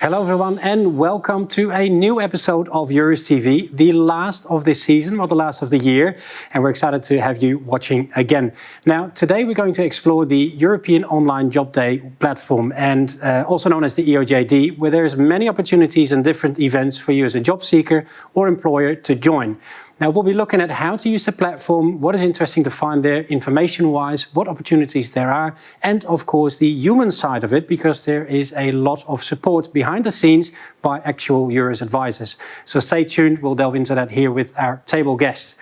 Hello everyone and welcome to a new episode of EUREStv, the last of this season, or the last of the year, and we're excited to have you watching again. Now today we're going to explore the European Online Job Day platform, and also known as the EOJD, where there's many opportunities and different events for you as a job seeker or employer to join. Now we'll be looking at how to use the platform, what is interesting to find there information-wise, what opportunities there are, and of course the human side of it, because there is a lot of support behind the scenes by actual EURES advisors. So stay tuned, we'll delve into that here with our table guests.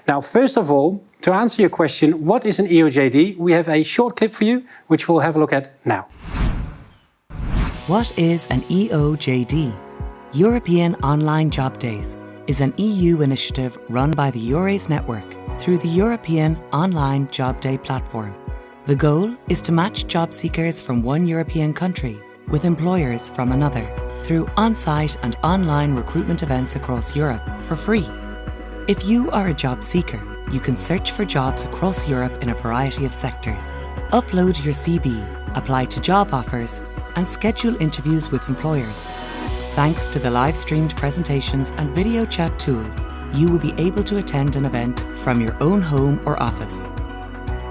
Now first of all, to answer your question, what is an EOJD? We have a short clip for you, which we'll have a look at now. What is an EOJD? European Online Job Days is an EU initiative run by the EURES network through the European Online Job Day platform. The goal is to match job seekers from one European country with employers from another through on-site and online recruitment events across Europe for free. If you are a job seeker, you can search for jobs across Europe in a variety of sectors, upload your CV, apply to job offers, and schedule interviews with employers. Thanks to the live-streamed presentations and video chat tools, you will be able to attend an event from your own home or office.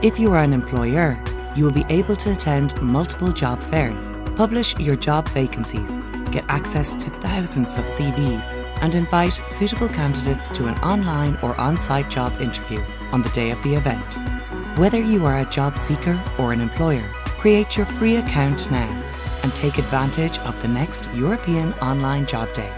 If you are an employer, you will be able to attend multiple job fairs, publish your job vacancies, get access to thousands of CVs, and invite suitable candidates to an online or on-site job interview on the day of the event. Whether you are a job seeker or an employer, create your free account now and take advantage of the next European Online Job Day.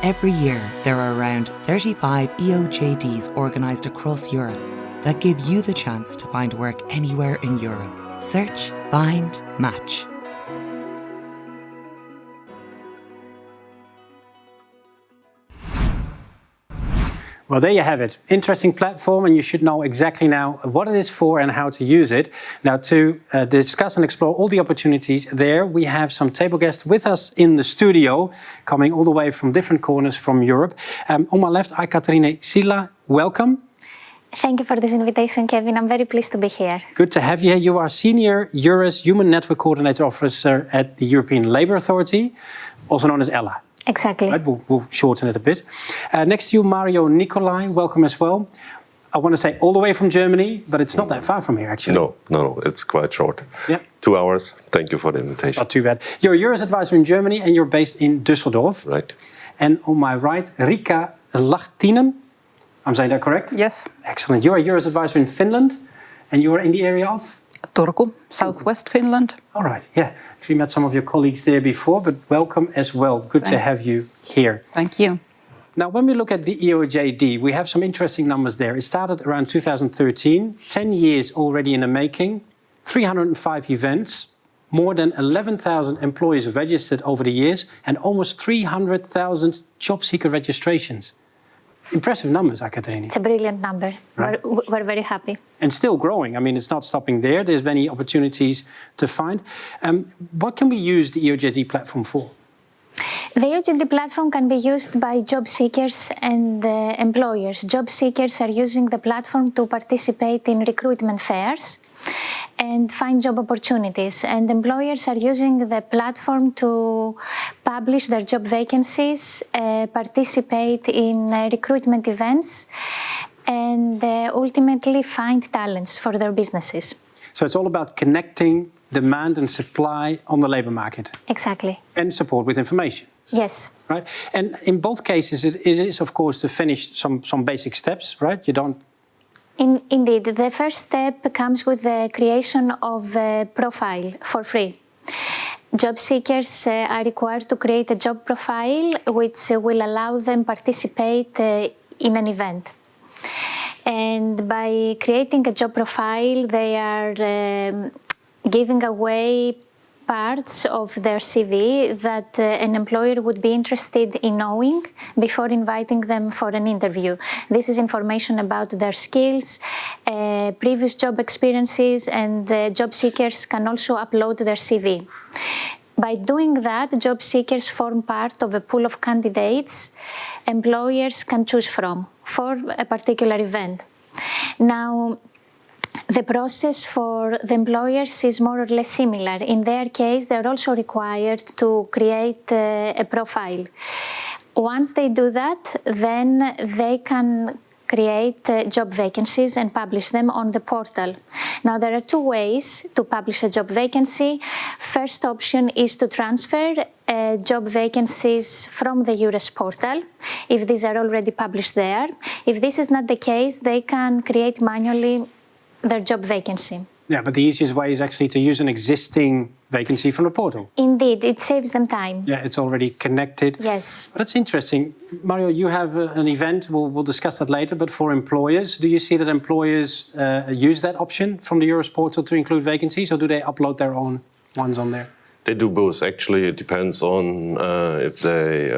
Every year, there are around 35 EOJDs organised across Europe that give you the chance to find work anywhere in Europe. Search, find, match. Well, there you have it. Interesting platform, and you should know exactly now what it is for and how to use it. Now, to discuss and explore all the opportunities there, we have some table guests with us in the studio, coming all the way from different corners from Europe. On my left, Katerine Sila, welcome. Thank you for this invitation, Kevin. I'm very pleased to be here. Good to have you here. You are Senior EURES Human Network Coordinator Officer at the European Labour Authority, also known as ELA. Exactly. Right, we'll shorten it a bit. Next to you, Mario Nicolai, welcome as well. I want to say all the way from Germany, but it's not that far from here, actually. No, it's quite short. Yeah. 2 hours. Thank you for the invitation. Not too bad. You're a EURES advisor in Germany and you're based in Düsseldorf. Right. And on my right, Rika Lahtinen. I'm saying that correct? Yes. Excellent. You're a EURES advisor in Finland and you're in the area of? Turku, southwest Finland. All right, yeah. Actually met some of your colleagues there before, but welcome as well. Good to have you here. Thank you. Now, when we look at the EOJD, we have some interesting numbers there. It started around 2013, 10 years already in the making, 305 events, more than 11,000 employees registered over the years, and almost 300,000 job seeker registrations. Impressive numbers, Katerine. It's a brilliant number. Right. We're very happy. And still growing. I mean, it's not stopping there. There's many opportunities to find. What can we use the EOJD platform for? The EOJD platform can be used by job seekers and employers. Job seekers are using the platform to participate in recruitment fairs and find job opportunities. And employers are using the platform to publish their job vacancies, participate in recruitment events, and ultimately find talents for their businesses. So it's all about connecting demand and supply on the labour market. Exactly. And support with information. Yes. Right. And in both cases, it is, of course, to finish some basic steps, right? You don't... Indeed, the first step comes with the creation of a profile for free. Job seekers are required to create a job profile which will allow them participate in an event. And by creating a job profile, they are giving away parts of their CV that an employer would be interested in knowing before inviting them for an interview. This is information about their skills, previous job experiences, and job seekers can also upload their CV. By doing that, job seekers form part of a pool of candidates employers can choose from for a particular event. Now, The process for the employers is more or less similar. In their case, they're also required to create a profile. Once they do that, then they can create job vacancies and publish them on the portal. Now, there are two ways to publish a job vacancy. First option is to transfer job vacancies from the EURES portal, if these are already published there. If this is not the case, they can create manually their job vacancy. Yeah, but the easiest way is actually to use an existing vacancy from the portal. Indeed, it saves them time. Yeah, it's already connected. Yes. But it's interesting. Mario, you have an event, we'll discuss that later, but for employers, do you see that employers use that option from the EURES portal to include vacancies, or do they upload their own ones on there? They do both. Actually, it depends on if they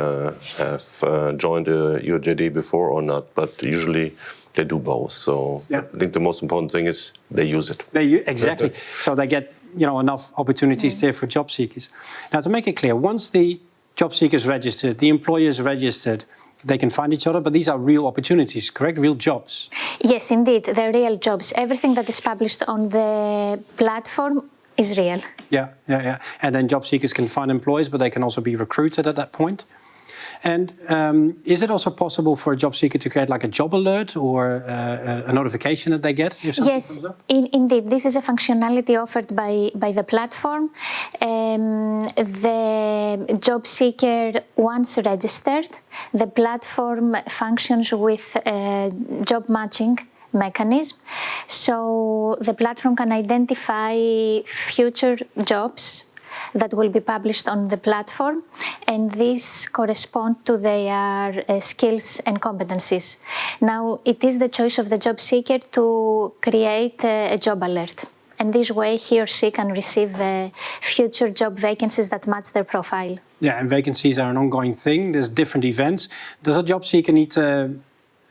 have joined a EOJD before or not, but usually they do both. So yeah. I think the most important thing is they use it. Exactly. So they get enough opportunities there for job seekers. Now, to make it clear, once the job seekers registered, the employers registered, they can find each other, but these are real opportunities, correct? Real jobs. Yes, indeed, they're real jobs. Everything that is published on the platform is real. Yeah. And then job seekers can find employees, but they can also be recruited at that point. And is it also possible for a job seeker to create like a job alert or a notification that they get if something comes up? Yes, indeed. This is a functionality offered by the platform. The job seeker, once registered, the platform functions with a job matching mechanism. So the platform can identify future jobs that will be published on the platform, and these correspond to their skills and competencies. Now, it is the choice of the job seeker to create a job alert, and this way he or she can receive future job vacancies that match their profile. Yeah, and vacancies are an ongoing thing. There's different events. Does a job seeker need to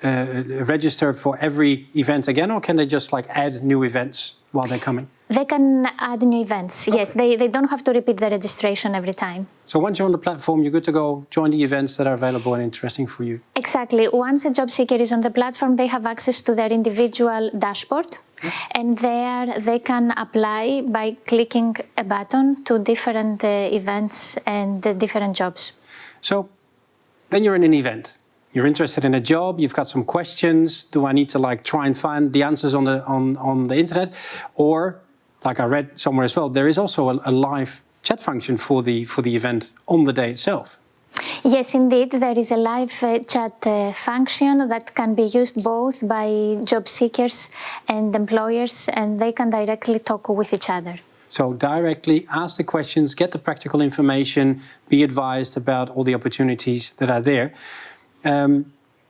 register for every event again, or can they just like add new events while they're coming? They can add new events, okay. Yes. They don't have to repeat the registration every time. So once you're on the platform, you're good to go join the events that are available and interesting for you. Exactly. Once a job seeker is on the platform, they have access to their individual dashboard. Yeah. And there they can apply by clicking a button to different events and different jobs. So then you're in an event. You're interested in a job, you've got some questions. Do I need to like try and find the answers on the internet? Or, like I read somewhere as well, there is also a live chat function for the event on the day itself. Yes, indeed, there is a live chat function that can be used both by job seekers and employers, and they can directly talk with each other. So directly ask the questions, get the practical information, be advised about all the opportunities that are there.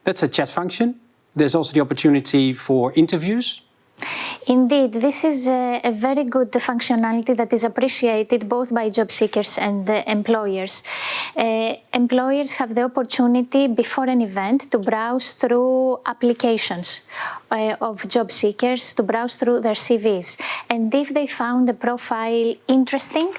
That's a chat function. There's also the opportunity for interviews. Indeed, this is a very good functionality that is appreciated both by job seekers and employers. Employers have the opportunity before an event to browse through applications of job seekers, to browse through their CVs. And if they found a profile interesting,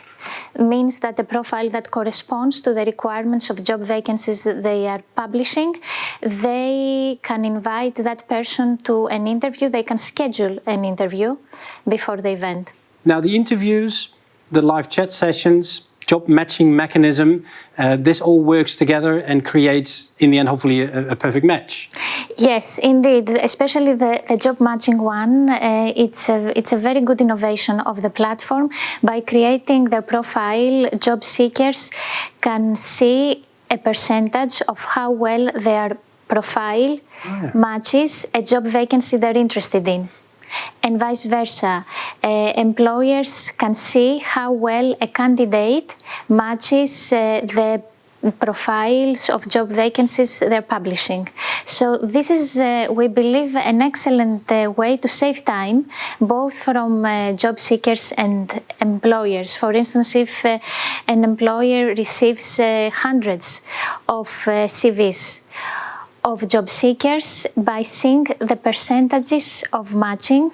means that the profile that corresponds to the requirements of job vacancies that they are publishing, they can invite that person to an interview. They can schedule an interview before the event. Now, the interviews, the live chat sessions, job matching mechanism, this all works together and creates, in the end, hopefully a perfect match. Yes, indeed, especially the job matching one. It's a very good innovation of the platform. By creating their profile, job seekers can see a percentage of how well their profile matches a job vacancy they're interested in. And vice versa. Employers can see how well a candidate matches the profiles of job vacancies they're publishing. So this is, we believe, an excellent way to save time, both from job seekers and employers. For instance, if an employer receives hundreds of CVs of job seekers, by seeing the percentages of matching,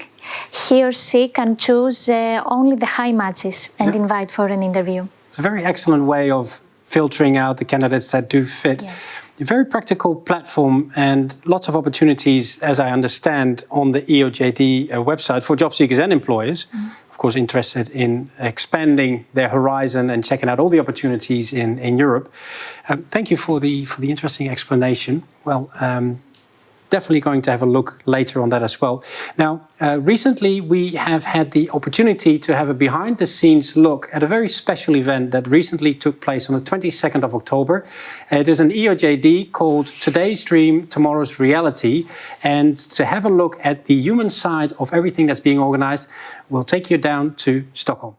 he or she can choose only the high matches and invite for an interview. It's a very excellent way of filtering out the candidates that do fit. Yes. A very practical platform and lots of opportunities, as I understand, on the EOJD website for job seekers and employers. Of course, interested in expanding their horizon and checking out all the opportunities in Europe. Thank you for the interesting explanation. Well, definitely going to have a look later on that as well. Now, recently we have had the opportunity to have a behind-the-scenes look at a very special event that recently took place on the 22nd of October. It is an EOJD called Today's Dream, Tomorrow's Reality. And to have a look at the human side of everything that's being organized, we'll take you down to Stockholm.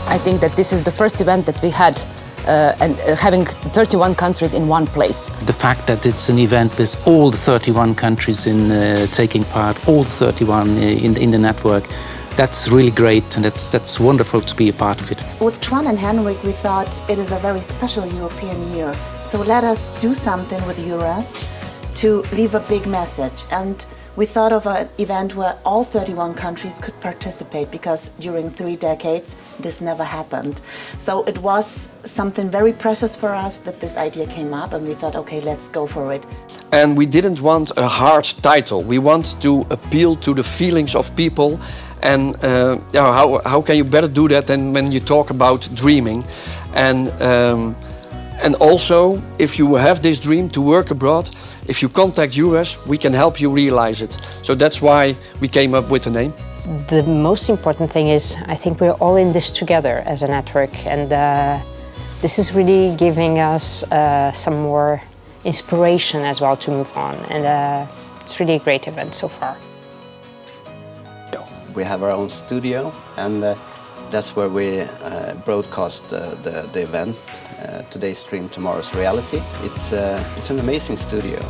I think that this is the first event that we had and having 31 countries in one place. The fact that it's an event with all the 31 countries in taking part, all 31 in the network, that's really great, and that's wonderful to be a part of it. With Twan and Henrik, we thought it is a very special European year. So let us do something with EURES to leave a big message. And we thought of an event where all 31 countries could participate, because during 3 decades this never happened. So it was something very precious for us that this idea came up, and we thought, okay, let's go for it. And we didn't want a hard title. We want to appeal to the feelings of people. And how can you better do that than when you talk about dreaming? And also, if you have this dream to work abroad, if you contact EURES, we can help you realize it. So that's why we came up with the name. The most important thing is, I think we're all in this together as a network, and this is really giving us some more inspiration as well to move on, and it's really a great event so far. We have our own studio, and that's where we broadcast the event, Today's Dream, Tomorrow's Reality. It's an amazing studio.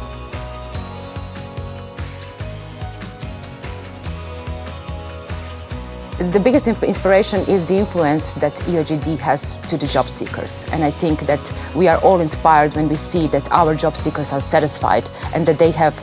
The biggest inspiration is the influence that EOJD has to the job seekers. And I think that we are all inspired when we see that our job seekers are satisfied and that they have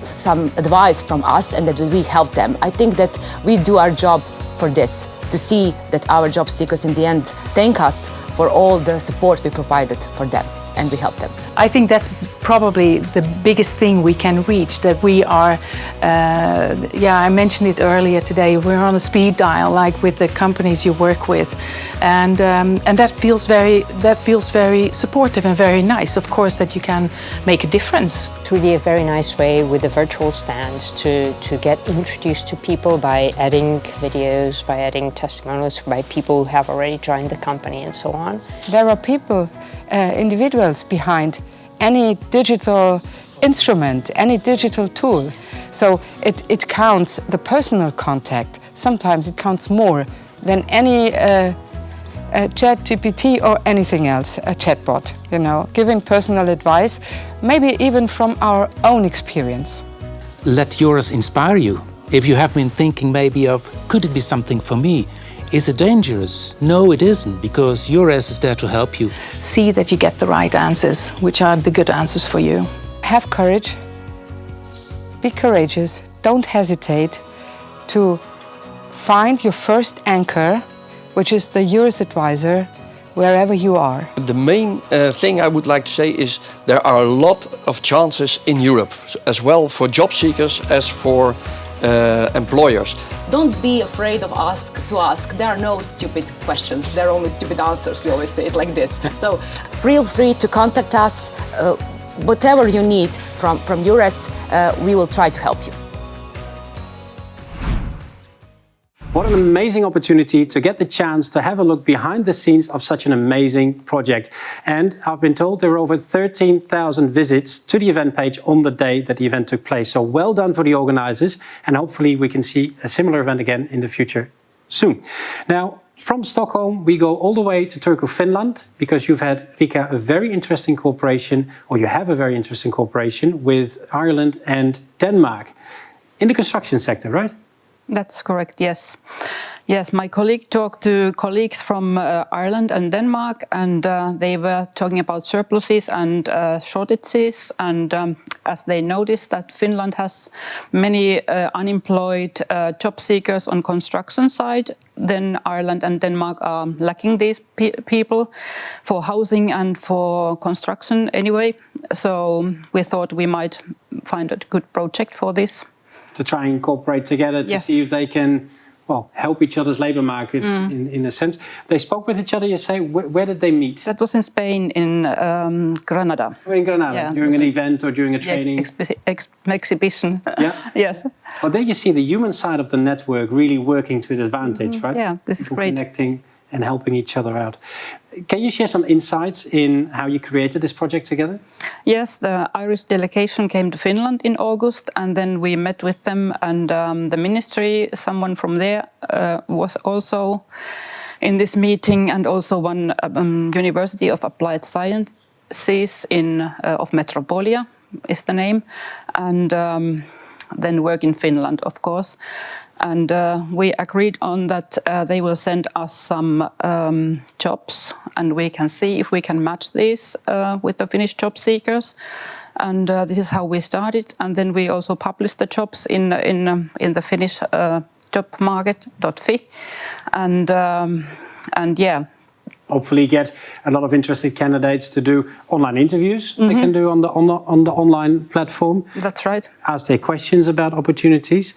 some advice from us and that we help them. I think that we do our job for this, to see that our job seekers in the end thank us for all the support we provided for them, and we help them. I think that's probably the biggest thing we can reach, that we are, I mentioned it earlier today, we're on a speed dial, like with the companies you work with, and that feels very supportive and very nice, of course, that you can make a difference. It's really a very nice way with the virtual stands to get introduced to people by adding videos, by adding testimonials by people who have already joined the company and so on. There are people, individuals behind any digital instrument, any digital tool. So it counts the personal contact. Sometimes it counts more than any ChatGPT or anything else, a chatbot, you know, giving personal advice, maybe even from our own experience. Let EURES inspire you. If you have been thinking maybe of, could it be something for me? Is it dangerous? No, it isn't, because EURES is there to help you. See that you get the right answers, which are the good answers for you. Have courage, be courageous, don't hesitate to find your first anchor, which is the EURES advisor, wherever you are. The main thing I would like to say is there are a lot of chances in Europe, as well for job seekers as for employers. Don't be afraid of to ask. There are no stupid questions, there are only stupid answers. We always say it like this. So feel free to contact us. Whatever you need from EURES, we will try to help you. What an amazing opportunity to get the chance to have a look behind the scenes of such an amazing project. And I've been told there were over 13,000 visits to the event page on the day that the event took place. So well done for the organizers, and hopefully we can see a similar event again in the future soon. Now, from Stockholm, we go all the way to Turku, Finland, because you've had, Rika, a very interesting cooperation, or you have a very interesting cooperation with Ireland and Denmark in the construction sector, right? That's correct, yes. Yes, my colleague talked to colleagues from Ireland and Denmark, and they were talking about surpluses and shortages, and as they noticed that Finland has many unemployed job seekers on construction side, then Ireland and Denmark are lacking these people for housing and for construction anyway. So we thought we might find a good project for this. To try and cooperate together to see if they can, well, help each other's labour markets in a sense. They spoke with each other, you say. Where did they meet? That was in Spain, in Granada. Oh, in Granada, yeah, during an event or during a training? Exhibition. Yeah? Yes. Well, there you see the human side of the network really working to its advantage, right? Yeah, this is great. Connecting and helping each other out. Can you share some insights in how you created this project together? Yes, the Irish delegation came to Finland in August, and then we met with them, and the ministry, someone from there was also in this meeting, and also one University of Applied Sciences of Metropolia is the name, and then work in Finland, of course. And we agreed on that they will send us some jobs, and we can see if we can match these with the Finnish job seekers. And this is how we started. And then we also published the jobs in the Finnish jobmarket.fi. And yeah. Hopefully get a lot of interested candidates to do online interviews they can do on the online platform. That's right. Ask their questions about opportunities.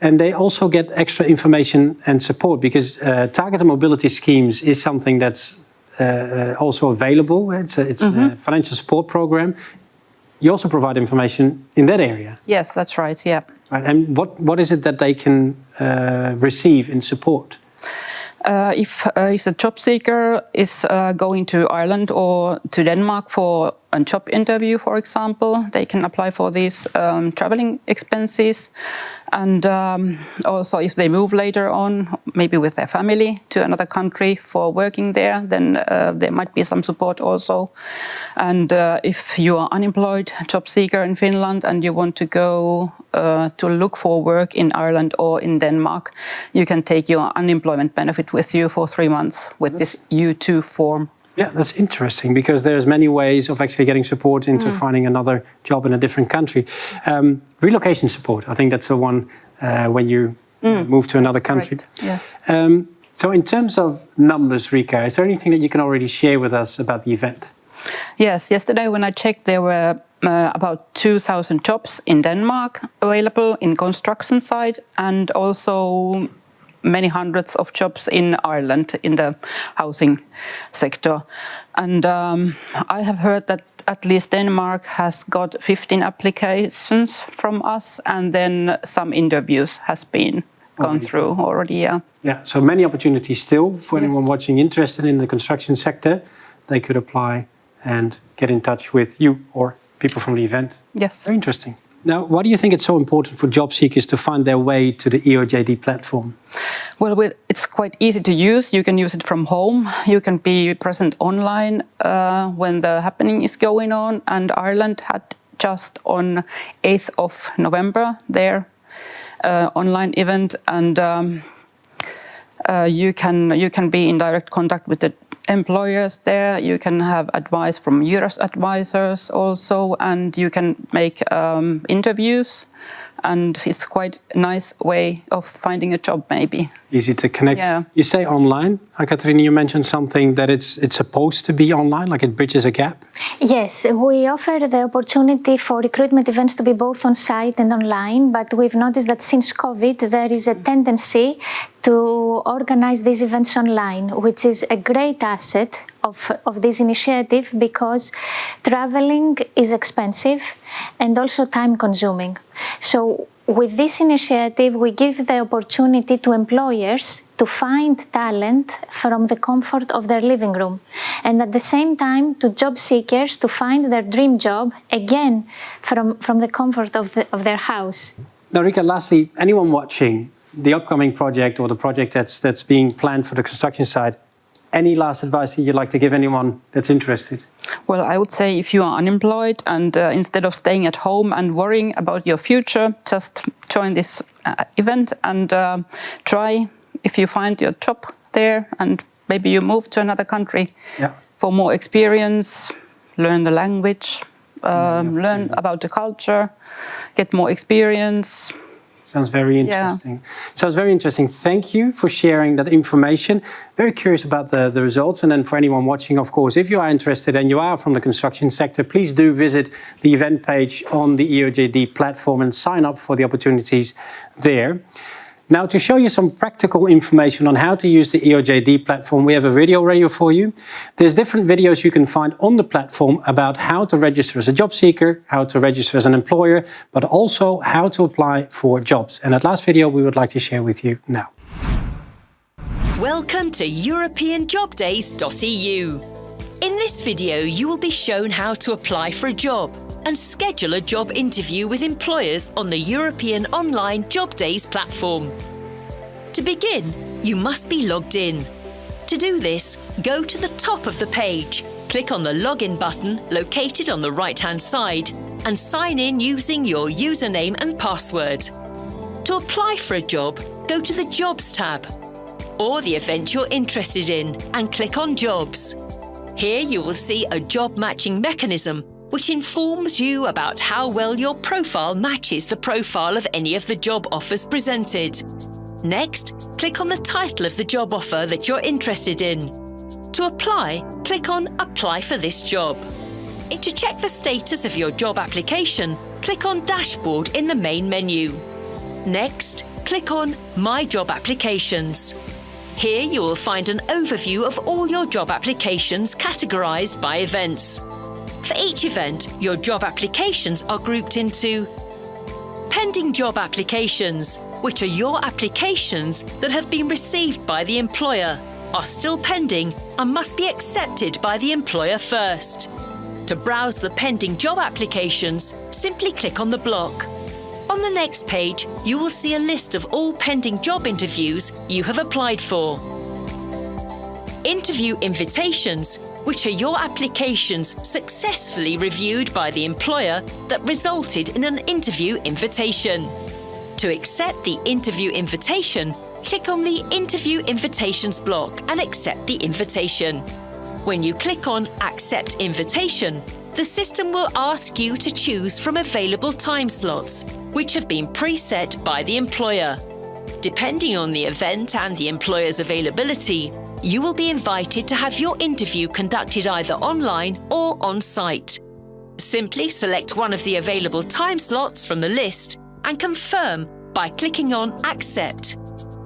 And they also get extra information and support, because targeted mobility schemes is something that's also available. It's a financial support program. You also provide information in that area. Yes, that's right, yeah. Right. And what is it that they can receive in support? If the job seeker is going to Ireland or to Denmark for a job interview, for example, they can apply for these traveling expenses. And also if they move later on, maybe with their family, to another country for working there, then there might be some support also. And if you are unemployed job seeker in Finland and you want to go to look for work in Ireland or in Denmark, you can take your unemployment benefit with you for 3 months with this U2 form. Yeah, that's interesting, because there's many ways of actually getting support into finding another job in a different country. Relocation support, I think that's the one when you move to another country. Correct. Yes. So in terms of numbers, Rika, is there anything that you can already share with us about the event? Yes, yesterday when I checked, there were about 2,000 jobs in Denmark available in construction side, and also many hundreds of jobs in Ireland in the housing sector. And I have heard that at least Denmark has got 15 applications from us, and then some interviews has been gone through already, yeah. Yeah, so many opportunities still for anyone watching interested in the construction sector. They could apply and get in touch with you or people from the event. Yes. Very interesting. Now, why do you think it's so important for job seekers to find their way to the EOJD platform? Well, it's quite easy to use. You can use it from home. You can be present online when the happening is going on. And Ireland had just on 8th of November their online event. And you can be in direct contact with the employers there. You can have advice from EURES advisors also, and you can make interviews, and it's quite a nice way of finding a job, maybe. Easy to connect. Yeah. You say online. Katarina, you mentioned something that it's supposed to be online, like it bridges a gap. Yes, we offer the opportunity for recruitment events to be both on site and online, but we've noticed that since COVID there is a tendency to organize these events online, which is a great asset of this initiative, because traveling is expensive and also time consuming. So with this initiative, we give the opportunity to employers to find talent from the comfort of their living room, and at the same time to job seekers to find their dream job, again from the comfort of their house. Now, Rika, lastly, anyone watching the upcoming project or the project that's being planned for the construction side, any last advice that you'd like to give anyone that's interested? Well, I would say if you are unemployed and instead of staying at home and worrying about your future, just join this event and try if you find your job there, and maybe you move to another country for more experience, learn the language, learn about the culture, get more experience. Sounds very interesting. Sounds very interesting. Thank you for sharing that information. Very curious about the results. And then for anyone watching, of course, if you are interested and you are from the construction sector, please do visit the event page on the EOJD platform and sign up for the opportunities there. Now, to show you some practical information on how to use the EOJD platform, we have a video ready for you. There's different videos you can find on the platform about how to register as a job seeker, how to register as an employer, but also how to apply for jobs. And that last video we would like to share with you now. Welcome to EuropeanJobDays.eu. In this video, you will be shown how to apply for a job and schedule a job interview with employers on the European Online Job Days platform. To begin, you must be logged in. To do this, go to the top of the page, click on the login button located on the right-hand side, and sign in using your username and password. To apply for a job, go to the Jobs tab, or the event you're interested in, and click on Jobs. Here you will see a job matching mechanism which informs you about how well your profile matches the profile of any of the job offers presented. Next, click on the title of the job offer that you're interested in. To apply, click on Apply for this job. To check the status of your job application, click on Dashboard in the main menu. Next, click on My Job Applications. Here you will find an overview of all your job applications categorized by events. For each event, your job applications are grouped into pending job applications, which are your applications that have been received by the employer, are still pending, and must be accepted by the employer first. To browse the pending job applications, simply click on the block. On the next page, you will see a list of all pending job interviews you have applied for. Interview invitations, which are your applications successfully reviewed by the employer that resulted in an interview invitation. To accept the interview invitation, click on the Interview Invitations block and accept the invitation. When you click on Accept Invitation, the system will ask you to choose from available time slots, which have been preset by the employer. Depending on the event and the employer's availability, you will be invited to have your interview conducted either online or on-site. Simply select one of the available time slots from the list and confirm by clicking on Accept.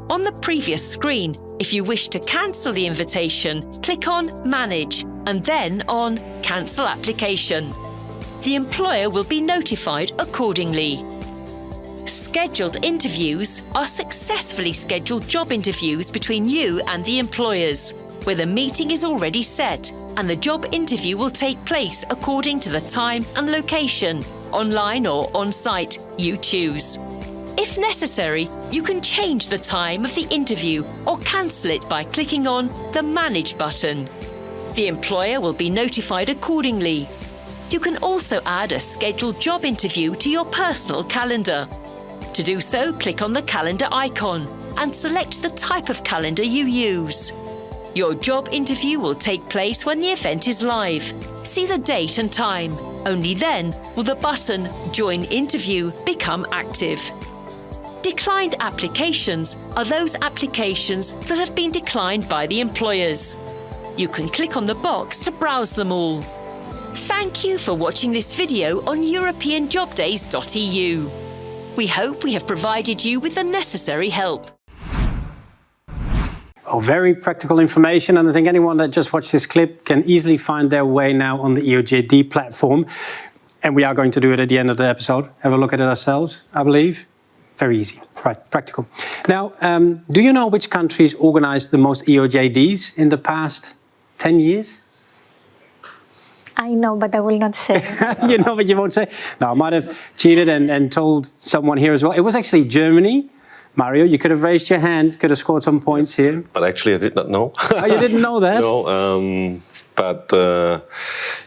On the previous screen, if you wish to cancel the invitation, click on Manage and then on Cancel Application. The employer will be notified accordingly. Scheduled interviews are successfully scheduled job interviews between you and the employers, where the meeting is already set and the job interview will take place according to the time and location, online or on-site, you choose. If necessary, you can change the time of the interview or cancel it by clicking on the Manage button. The employer will be notified accordingly. You can also add a scheduled job interview to your personal calendar. To do so, click on the calendar icon and select the type of calendar you use. Your job interview will take place when the event is live. See the date and time. Only then will the button Join Interview become active. Declined applications are those applications that have been declined by the employers. You can click on the box to browse them all. Thank you for watching this video on EuropeanJobDays.eu. We hope we have provided you with the necessary help. Oh, very practical information, and I think anyone that just watched this clip can easily find their way now on the EOJD platform. And we are going to do it at the end of the episode. Have a look at it ourselves, I believe. Very easy, right, practical. Now, do you know which countries organized the most EOJDs in the past 10 years? I know, but I will not say. You know, but you won't say? No, I might have cheated and told someone here as well. It was actually Germany. Mario, you could have raised your hand, could have scored some points here. But actually I did not know. Oh, you didn't know that? No,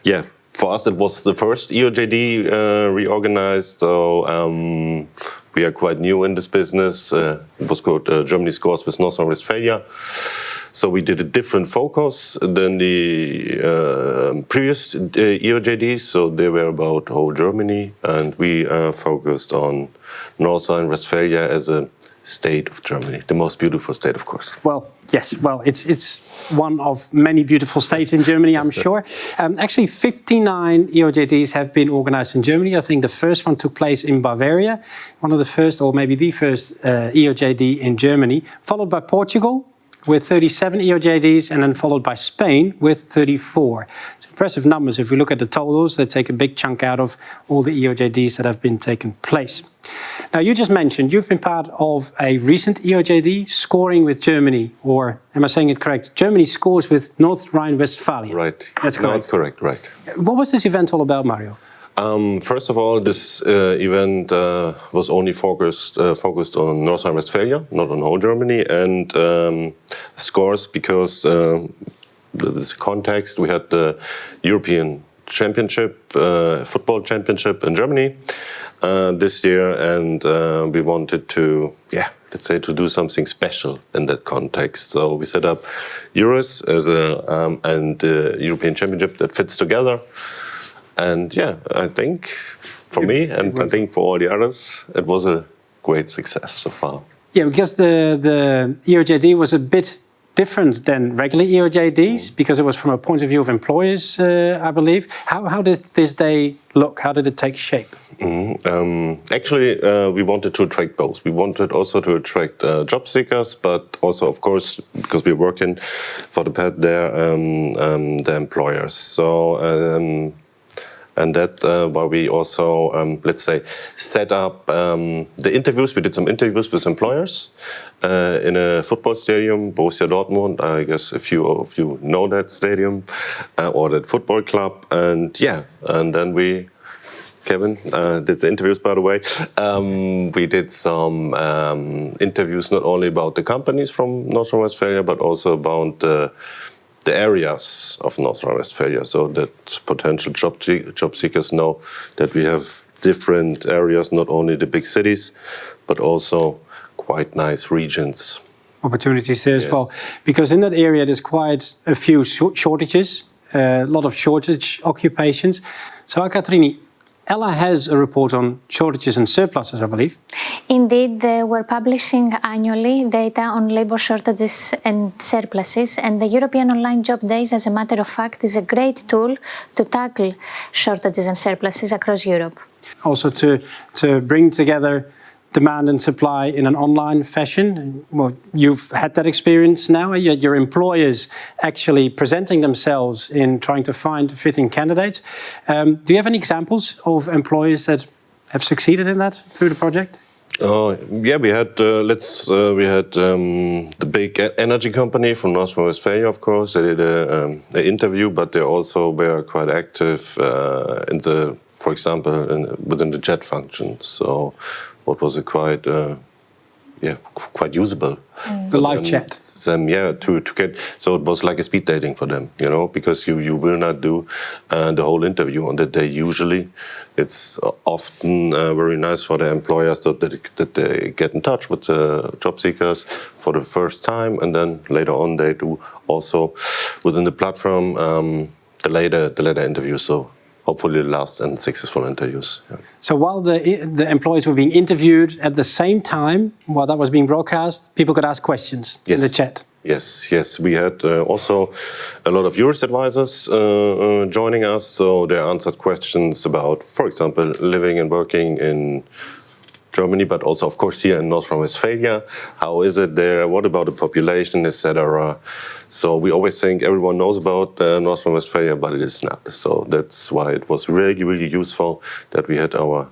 yeah, for us it was the first EOJD reorganized, so we are quite new in this business. It was called Germany Scores with North Rhine-Westphalia. So we did a different focus than the previous EOJDs. So they were about whole Germany, and we focused on North Rhine-Westphalia as a state of Germany, the most beautiful state, of course. Well, yes, well, it's one of many beautiful states in Germany, I'm sure. Actually, 59 EOJDs have been organized in Germany. I think the first one took place in Bavaria, one of the first, or maybe the first EOJD in Germany, followed by Portugal with 37 EOJDs, and then followed by Spain with 34. It's impressive numbers. If we look at the totals, they take a big chunk out of all the EOJDs that have been taken place. Now, you just mentioned you've been part of a recent EOJD, Scoring with Germany, or am I saying it correct? Germany Scores with North Rhine-Westphalia. Right. That's correct. No, that's correct, right. What was this event all about, Mario? First of all, this event was only focused on North Rhine-Westphalia, not on whole Germany, and scores because this context, we had the European Championship, football championship in Germany this year, and we wanted to, let's say, to do something special in that context. So we set up EURES as and the European Championship that fits together. And I think for me, and I think for all the others, it was a great success so far. Yeah, because the EOJD was a bit different than regular EOJDs, because it was from a point of view of employers, I believe. How did this day look? How did it take shape? Actually, we wanted to attract both. We wanted also to attract job seekers, but also, of course, because we're working for the employers. So. And that why we also, let's say, set up the interviews. We did some interviews with employers in a football stadium, Borussia Dortmund. I guess a few of you know that stadium or that football club. And and then we, Kevin, did the interviews, by the way. We did some interviews not only about the companies from North Rhine-Westphalia, but also about the areas of North Rhine-Westphalia, so that potential job seekers know that we have different areas, not only the big cities, but also quite nice regions. Opportunities there as well, because in that area there's quite a few shortages, a lot of shortage occupations. So, Katrini, Ella has a report on shortages and surpluses, I believe. Indeed, we're publishing annually data on labour shortages and surpluses, and the European Online Job Days, as a matter of fact, is a great tool to tackle shortages and surpluses across Europe. Also to bring together demand and supply in an online fashion. Well, you've had that experience now. Your employers actually presenting themselves in trying to find fitting candidates. Do you have any examples of employers that have succeeded in that through the project? We had the big energy company from North Rhine-Westphalia, of course. They did an interview, but they also were quite active for example, within the chat function. So, what was quite usable. The live chat. To get, so it was like a speed dating for them, because you will not do the whole interview on that day. Usually, it's often very nice for the employers that they get in touch with the job seekers for the first time, and then later on they do also within the platform the later interviews. So hopefully the last and successful interviews. Yeah. So while the employees were being interviewed at the same time, while that was being broadcast, people could ask questions in the chat. Yes. We had also a lot of EURES advisors joining us, so they answered questions about, for example, living and working in Germany, but also, of course, here in North Rhine-Westphalia. How is it there? What about the population, etc.? So we always think everyone knows about North Rhine-Westphalia, but it is not. So that's why it was really, really useful that we had our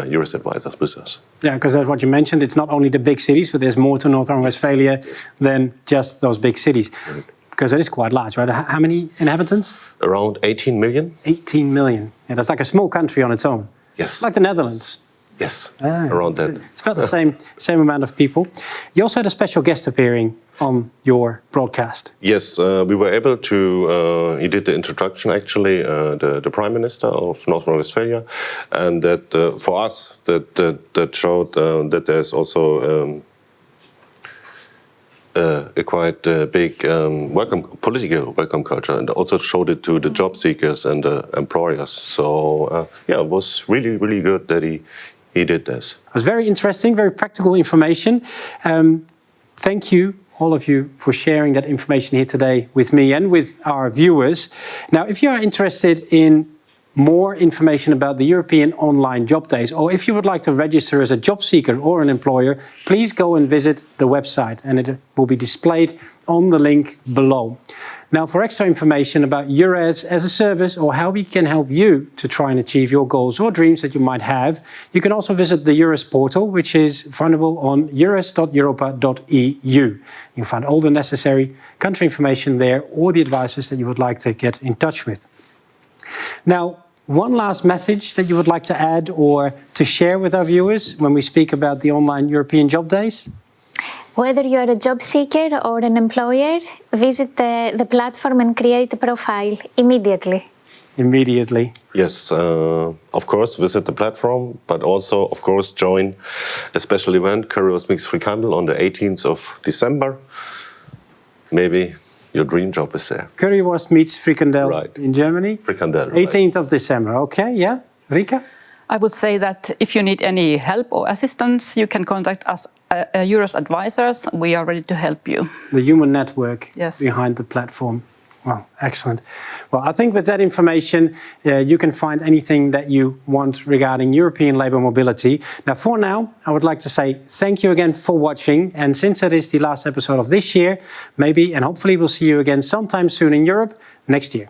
EURES advisors with us. Yeah, because that's what you mentioned. It's not only the big cities, but there's more to North Rhine-Westphalia than just those big cities. Right. Because it is quite large, right? How many inhabitants? Around 18 million. 18 million. Yeah, that's like a small country on its own. Yes. Like the Netherlands. Yes, around that. It's about the same amount of people. You also had a special guest appearing on your broadcast. Yes, we were able to, he did the introduction actually, the Prime Minister of North Rhine-Westphalia, and that for us, that showed that there's also a quite big political welcome culture, and also showed it to the job seekers and the employers. So yeah, it was really, really good that he did this. It was very interesting, very practical information. Thank you, all of you, for sharing that information here today with me and with our viewers. Now, if you are interested in more information about the European Online Job Days, or if you would like to register as a job seeker or an employer, please go and visit the website, and it will be displayed on the link below. Now, for extra information about EURES as a service, or how we can help you to try and achieve your goals or dreams that you might have, you can also visit the EURES portal, which is findable on eures.europa.eu. You'll find all the necessary country information there, or the advices that you would like to get in touch with. Now, one last message that you would like to add or to share with our viewers when we speak about the online European Job Days? Whether you are a job seeker or an employer, visit the platform and create a profile immediately. Immediately. Yes, of course, visit the platform, but also, of course, join a special event, Currywurst Mixed Frikandel, on the 18th of December. Maybe your dream job is there. Currywurst meets frikandel in Germany? Frikandel, 18th of December, okay, yeah. Rika? I would say that if you need any help or assistance, you can contact us, EURES advisors. We are ready to help you. The human network Yes. behind the platform. Wow, excellent. Well, I think with that information, you can find anything that you want regarding European labour mobility. Now, for now, I would like to say thank you again for watching. And since it is the last episode of this year, maybe and hopefully we'll see you again sometime soon in Europe next year.